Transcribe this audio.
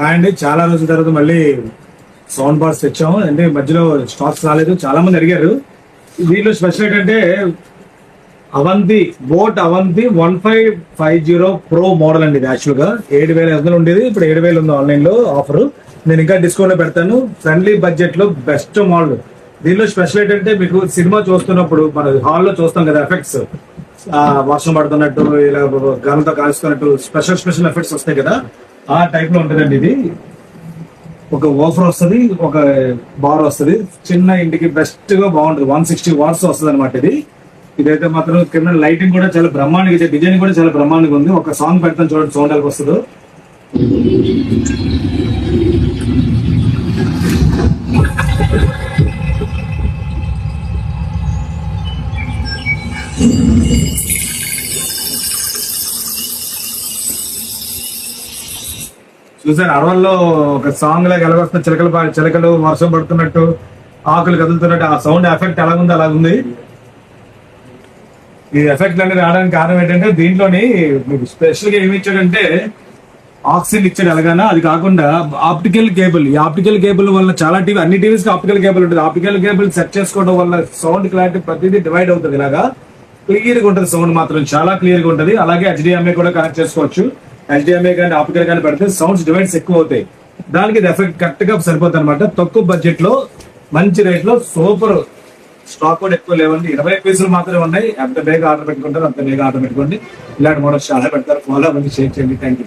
And చాలా రోజుల తర్వాత మళ్ళీ సౌండ్ బాక్స్ తెచ్చాము. అంటే మధ్యలో స్టాక్స్ రాలేదు, చాలా మంది అడిగారు. దీనిలో స్పెషల్ ఏంటంటే Avanti boat Avanti 1550 pro model అండి. ఇది యాక్చువల్ గా 7,500 ఉండేది, ఇప్పుడు 7,000 ఉంది ఆన్లైన్ లో ఆఫర్. నేను ఇంకా డిస్కౌంట్ లో పెడతాను. ఫ్రెండ్లీ బడ్జెట్ లో బెస్ట్ మోడల్. దీనిలో స్పెషల్ ఏంటంటే మీకు సినిమా చూస్తున్నప్పుడు మన హాల్లో చూస్తాం కదా ఎఫెక్ట్స్, వర్షం పడుతున్నట్టు ఇలా గాలితో కాల్చుతున్నట్టు స్పెషల్ ఎఫెక్ట్స్ వస్తాయి కదా, ఆ టైప్ లో ఉంటుందండి. ఇది ఒక ఓఫర్ వస్తుంది, ఒక బార్ వస్తుంది. చిన్న ఇంటికి బెస్ట్ గా బాగుంటుంది. 160 వాట్స్ వస్తుంది అనమాట ఇది. ఇదైతే మాత్రం కింద లైటింగ్ కూడా చాలా బ్రహ్మాండంగా, డిజైన్ కూడా చాలా బ్రహ్మాండంగా ఉంది. ఒక సాంగ్ పెడతాను చూడండి, సౌండ్ ఎలా వస్తుందో. చూసారు అడవుల్లో ఒక సాంగ్ లాగా ఎలా వస్తుంది, చిలకలు వర్షం పడుతున్నట్టు, ఆకులు కదులుతున్నట్టు, ఆ సౌండ్ ఎఫెక్ట్ ఎలాగుంది అలాగుంది. ఈ ఎఫెక్ట్ అనేది రావడానికి కారణం ఏంటంటే దీంట్లోని మీకు స్పెషల్ గా ఏమి ఇచ్చాడంటే ఆక్సిజన్ ఇచ్చాడు ఎలాగైనా. అది కాకుండా ఆప్టికల్ కేబుల్, ఈ ఆప్టికల్ కేబుల్ వల్ల చాలా అన్ని టీవీస్ కి ఆప్టికల్ కేబుల్ ఉంటుంది. ఆప్టికల్ కేబుల్ సెట్ చేసుకోవడం వల్ల సౌండ్ క్లారిటీ ప్రతిదీ డివైడ్ అవుతుంది. ఇలాగా క్లియర్ గా ఉంటుంది, సౌండ్ మాత్రం చాలా క్లియర్ గా ఉంటుంది. అలాగే HDMI కూడా కనెక్ట్ చేసుకోవచ్చు. HDMI కానీ ఆప్టికల్ కానీ పెడితే సౌండ్స్ డివైడ్స్ ఎక్కువ అవుతాయి. దానికి ఇది ఎఫెక్ట్ కరెక్ట్ గా సరిపోతుంది అనమాట. తక్కువ బడ్జెట్ లో మంచి రేట్ లో సూపర్. స్టాక్ కూడా ఎక్కువ లేవండి, 20 పీసులు మాత్రమే ఉన్నాయి. ఎంత బేగా ఆర్డర్ పెట్టుకుంటారు అంత బేగా ఆర్డర్ పెట్టుకోండి. ఇలాంటి మోడల్స్ చాలా పెడతారు. ఫాలో అవ్వండి, షేర్ చేయండి. Thank you.